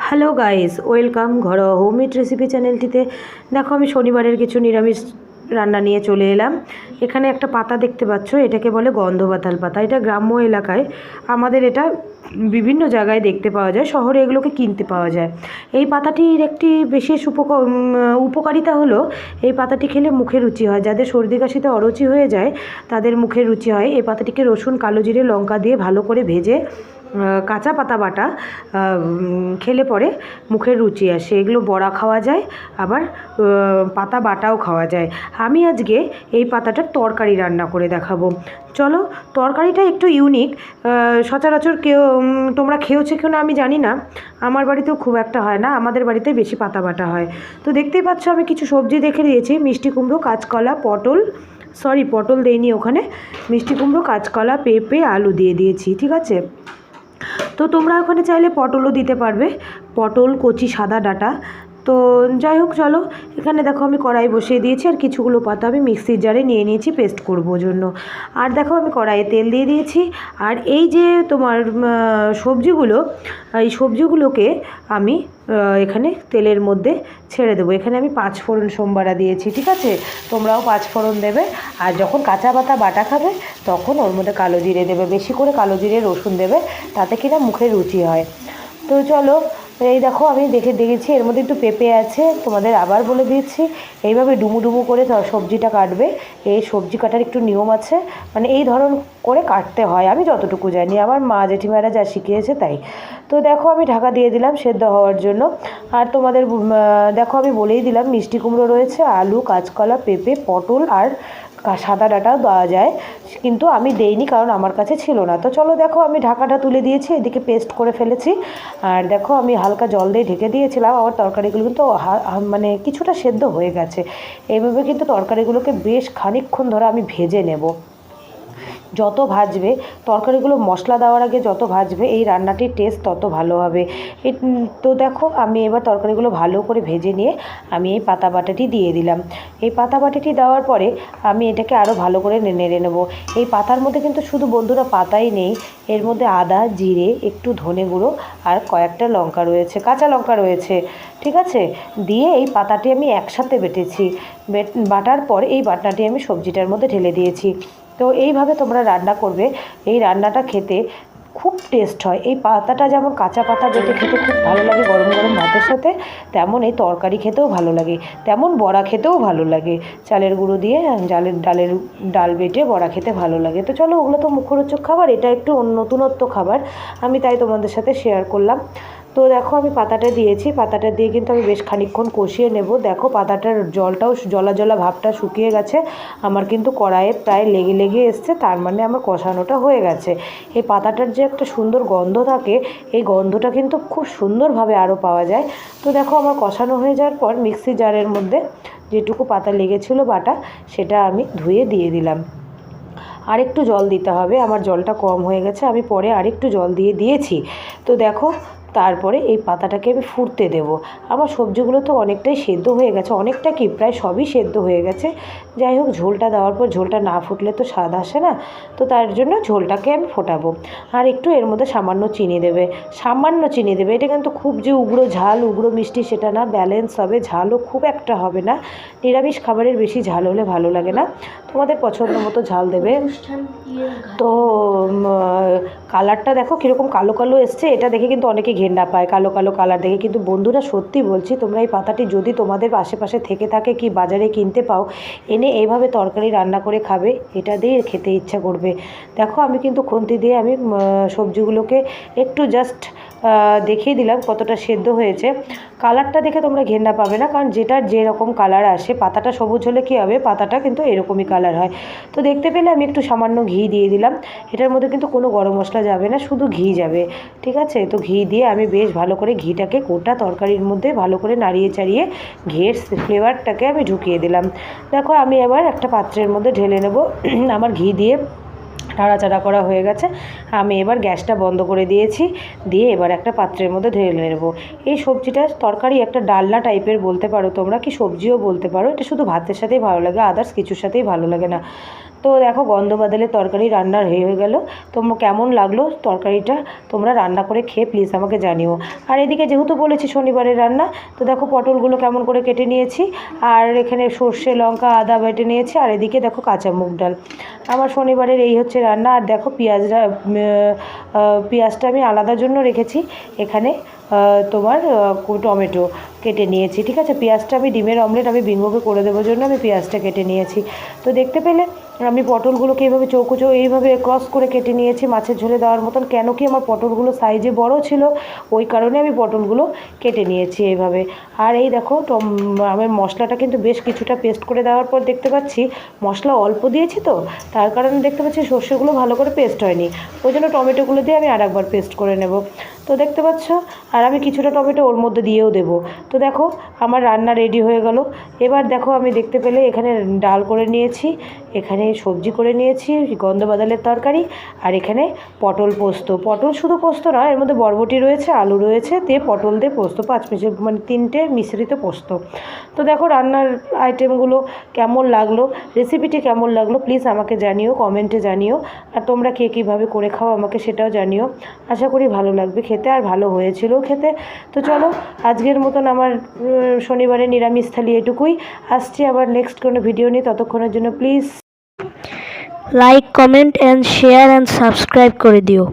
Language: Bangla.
হ্যালো গাইস, ওয়েলকাম ঘরোয়া হোমমেড রেসিপি চ্যানেলটিতে। দেখো, আমি শনিবারের কিছু নিরামিষ রান্না নিয়ে চলে এলাম। এখানে একটা পাতা দেখতে পাচ্ছ, এটাকে বলে গন্ধবাতাল পাতা। এটা গ্রাম্য এলাকায় আমাদের এটা বিভিন্ন জায়গায় দেখতে পাওয়া যায়, শহরে এগুলোকে কিনতে পাওয়া যায়। এই পাতাটির একটি বিশেষ উপকারিতা হলো এই পাতাটি খেলে মুখে রুচি হয়। যাদের সর্দি কাশিতে অরুচি হয়ে যায় তাদের মুখে রুচি হয়। এই পাতাটিকে রসুন, কালো জিরে, লঙ্কা দিয়ে ভালো করে ভেজে কাঁচা পাতা বাটা খেলে পরে মুখের রুচি আসে। এগুলো বড়া খাওয়া যায়, আবার পাতা বাটাও খাওয়া যায়। আমি আজকে এই পাতাটার তরকারি রান্না করে দেখাবো। চলো, তরকারিটা একটু ইউনিক। সচরাচর তোমরা খেয়েছো কেউ না আমি জানি না, আমার বাড়িতেও খুব একটা হয় না, আমাদের বাড়িতে বেশি পাতা বাটা হয়। তো দেখতেই পাচ্ছ আমি কিছু সবজি দেখে দিয়েছি, মিষ্টি কুমড়ো, কাঁচকলা, পটল দেইনি ওখানে, মিষ্টি কুমড়ো, কাঁচকলা, পেঁপে, আলু দিয়ে দিয়েছি। ঠিক আছে, তো তোমরা ওখানে চাইলে পটলও দিতে পারবে, পটল কচি সাদা ডাঁটা। তো যাই হোক, চলো, এখানে দেখো আমি কড়াই বসিয়ে দিয়েছি, আর কিছুগুলো পাতা আমি মিক্সির জারে নিয়ে নিয়েছি পেস্ট করবো জন্য। আর দেখো আমি কড়াইয়ে তেল দিয়ে দিয়েছি। আর এই যে তোমার সবজিগুলো, এই সবজিগুলোকে আমি এখানে তেলের মধ্যে ছেড়ে দেবো। এখানে আমি 5 ফোড়ন সোমবারা দিয়েছি। ঠিক আছে, তোমরাও 5 ফোড়ন দেবে। আর যখন কাঁচা পাতা বাটা খাবে তখন ওর মধ্যে কালো জিরে দেবে, বেশি করে কালো জিরে রসুন দেবে, তাতে কিনা মুখে রুচি হয়। তো চলো, এই দেখো আমি দেখেছি এর মধ্যে একটু পেঁপে আছে, তোমাদের আবার বলে দিচ্ছি। এইভাবে ডুমু ডুমু করে সবজিটা কাটবে। এই সবজি কাটার একটু নিয়ম আছে, মানে এই ধরন করে কাটতে হয়, আমি যতটুকু জানি, আমার মা জেঠিমারা যা শিখিয়েছে তাই। তো দেখো আমি ঢাকা দিয়ে দিলাম সেদ্ধ হওয়ার জন্য। আর তোমাদের দেখো আমি বলেই দিলাম, মিষ্টি কুমড়ো রয়েছে, আলু, কাঁচকলা, পেঁপে, পটল আর সাদা ডাঁটাও দেওয়া যায়, কিন্তু আমি দেইনি কারণ আমার কাছে ছিল না। তো চলো, দেখো আমি ঢাকাটা তুলে দিয়েছি, এদিকে পেস্ট করে ফেলেছি। আর দেখো আমি হালকা জল দিয়ে ঢেকে দিয়েছিলাম, আমার তরকারিগুলো কিন্তু মানে কিছুটা সেদ্ধ হয়ে গেছে। এইভাবে কিন্তু তরকারিগুলোকে বেশ খানিকক্ষণ ধরে আমি ভেজে নেব। যত ভাজবে তরকারিগুলো, মশলা দেওয়ার আগে যত ভাজবে এই রান্নাটির টেস্ট তত ভালো হবে। তো দেখো আমি এবার তরকারিগুলো ভালো করে ভেজে নিয়ে আমি এই পাতা বাটাটি দিয়ে দিলাম। এই পাতা বাটাটি দেওয়ার পরে আমি এটাকে আরও ভালো করে নেড়ে নেব। এই পাতার মধ্যে কিন্তু শুধু বন্ধুরা পাতাই নেই, এর মধ্যে আদা, জিরে, একটু ধনে গুঁড়ো আর কয়েকটা লঙ্কা রয়েছে, কাঁচা লঙ্কা রয়েছে। ঠিক আছে, দিয়ে এই পাতাটি আমি একসাথে বেটেছি। বাটার পর এই বাটনাটি আমি সবজিটার মধ্যে ঢেলে দিয়েছি। তো এইভাবে তোমরা রান্না করবে, এই রান্নাটা খেতে খুব টেস্ট হয়। এই পাতাটা যেমন কাঁচা পাতা বেটে খেতে খুব ভালো লাগে গরম গরম ভাতের সাথে, তেমন এই তরকারি খেতেও ভালো লাগে, তেমন বড়া খেতেও ভালো লাগে। চালের গুঁড়ো দিয়ে ডাল বেটে বড়া খেতে ভালো লাগে। তো চলো, ওগুলো তো মুখরোচক খাবার, এটা একটু নতুনত্ব খাবার, আমি তাই তোমাদের সাথে শেয়ার করলাম। তো দেখো আমি পাতাটা দিয়েছি, পাতাটা দিয়ে কিন্তু আমি বেশ খানিকক্ষণ কষিয়ে নেব। দেখো পাতাটার জলটাও জলা জলা ভাবটা শুকিয়ে গেছে, আমার কিন্তু কড়াইয়ে প্রায় লেগে লেগে এসছে, তার মানে আমার কষানোটা হয়ে গেছে। এই পাতাটার যে একটা সুন্দর গন্ধ থাকে, এই গন্ধটা কিন্তু খুব সুন্দরভাবে আরও পাওয়া যায়। তো দেখো আমার কষানো হয়ে যাওয়ার পর মিক্সি জারের মধ্যে যেটুকু পাতা লেগেছিল বাটা, সেটা আমি ধুয়ে দিয়ে দিলাম। আরেকটু জল দিতে হবে, আমার জলটা কম হয়ে গেছে, আমি পরে আরেকটু জল দিয়ে দিয়েছি। তো দেখো তারপরে এই পাতাটাকে আমি ফুটতে দেব। আমার সবজিগুলো তো অনেকটাই সেদ্ধ হয়ে গেছে, অনেকটা কি প্রায় সবই সেদ্ধ হয়ে গেছে। যাই হোক, ঝোলটা দেওয়ার পর ঝোলটা না ফুটলে তো স্বাদ আসে না, তো তার জন্য ঝোলটাকে আমি ফোটাবো। আর একটু এর মধ্যে সামান্য চিনি দেবে, এটা কিন্তু খুব যে উগ্র ঝাল উগ্র মিষ্টি সেটা না, ব্যালেন্স হবে, ঝালও খুব একটা হবে না। নিরামিষ খাবারের বেশি ঝাল হলে ভালো লাগে না, তোমাদের পছন্দ মতো ঝাল দেবে। তো কালারটা দেখো কীরকম কালো কালো এসছে, এটা দেখে কিন্তু অনেকে ঘেন্না পায় কালো কালো কালার দেখে, কিন্তু বন্ধুরা সত্যি বলছি, তোমরা এই পাতাটি যদি তোমাদের আশেপাশে থেকে থাকে কি বাজারে কিনতে পাও, এনে এইভাবে তরকারি রান্না করে খাবে, এটা দিয়ে খেতে ইচ্ছা করবে। দেখো আমি কিন্তু খুন্তি দিয়ে আমি সবজিগুলোকে একটু জাস্ট দেখিয়ে দিলাম কতটা সেদ্ধ হয়েছে। কালারটা দেখে তোমরা ঘেন্না পাবে না, কারণ যেটার যেরকম কালার আসে, পাতাটা সবুজ হলে কী হবে, পাতাটা কিন্তু এরকমই কালার হয়। তো দেখতে পেলে আমি একটু সামান্য ঘি দিয়ে দিলাম, এটার মধ্যে কিন্তু কোনো গরম মশলা যাবে না, শুধু ঘি যাবে। ঠিক আছে, তো ঘি দিয়ে আমি বেশ ভালো করে ঘিটাকে গোটা তরকারির মধ্যে ভালো করে নাড়িয়ে চাড়িয়ে ঘিয়ের ফ্লেভারটাকে আমি ঢুকিয়ে দিলাম। দেখো আমি এবার একটা পাত্রের মধ্যে ঢেলে নেব। আমার ঘি দিয়ে নাড়াচাড়া করা হয়ে গেছে, আমি এবার গ্যাসটা বন্ধ করে দিয়েছি, দিয়ে এবার একটা পাত্রের মধ্যে ঢেলে নেব। এই সবজিটা তরকারি একটা ডালনা টাইপের বলতে পারো তোমরা, কি সবজিও বলতে পারো, এটা শুধু ভাতের সাথেই ভালো লাগে, আদার্স কিছুর সাথেই ভালো লাগে না। তো দেখো গন্ধ বাদালের তরকারি রান্না হয়ে গেল। তোমরা কেমন লাগলো তরকারিটা তোমরা রান্না করে খেয়ে প্লিজ আমাকে জানিও। আর এদিকে যেহেতু বলেছি শনিবারের রান্না, তো দেখো পটলগুলো কেমন করে কেটে নিয়েছি, আর এখানে সর্ষে লঙ্কা আদা বেটে নিয়েছি, আর এদিকে দেখো কাঁচা মুগ ডাল। আমার শনিবারের এই হচ্ছে রান্না। আর দেখো পেঁয়াজটা আমি আলাদার জন্য রেখেছি। এখানে তোমার টমেটো কেটে নিয়েছি, ঠিক আছে। পেঁয়াজটা আমি ডিমের অমলেট আমি বিঙ্গোকে করে দেওয়ার জন্য আমি পেঁয়াজটা কেটে নিয়েছি। তো দেখতে পেলে আমি পটলগুলোকে এইভাবে চৌকো এইভাবে ক্রস করে কেটে নিয়েছি মাছের ঝোলে দেওয়ার মতন। কেন কি আমার পটলগুলো সাইজে বড় ছিল, ওই কারণে আমি পটলগুলো কেটে নিয়েছি এইভাবে। আর এই দেখো আমার মশলাটা কিন্তু বেশ কিছুটা পেস্ট করে দেওয়ার পর দেখতে পাচ্ছি মশলা অল্প দিয়েছি, তো তার কারণে দেখতে পাচ্ছি সর্ষেগুলো ভালো করে পেস্ট হয়নি, ওই জন্য টমেটোগুলো দিয়ে আমি আরেকবার পেস্ট করে নেব। তো দেখতে পাচ্ছ, আর আমি কিছুটা টমেটো ওর মধ্যে দিয়েও দেবো। তো দেখো আমার রান্না রেডি হয়ে গেল। এবার দেখো আমি দেখতে পেলে এখানে ডাল করে নিয়েছি, এখানে সবজি করে নিয়েছি গন্ধ বাদালের তরকারি, আর এখানে পটল পোস্ত। পটল শুধু পোস্ত নয়, এর মধ্যে বরবটি রয়েছে, আলু রয়েছে, দিয়ে পটল দিয়ে পোস্ত, 5 মিশে মানে 3টে মিশ্রিত পোস্ত। তো দেখো রান্নার আইটেমগুলো কেমন লাগলো, রেসিপিটি কেমন লাগলো প্লিজ আমাকে জানিও, কমেন্টে জানিও। আর তোমরা কে কীভাবে করে খাও আমাকে সেটাও জানিও। আশা করি ভালো লাগবে খেতে, আর ভালো হয়েছিল খেতে। তো চলো আজকের মতন আমার শনিবারে নিরামিষ থালি এটুকুই। আসছি আবার নেক্সট কোনো ভিডিও নিয়ে, ততক্ষণের জন্য please like, comment and share and subscribe করে দিও।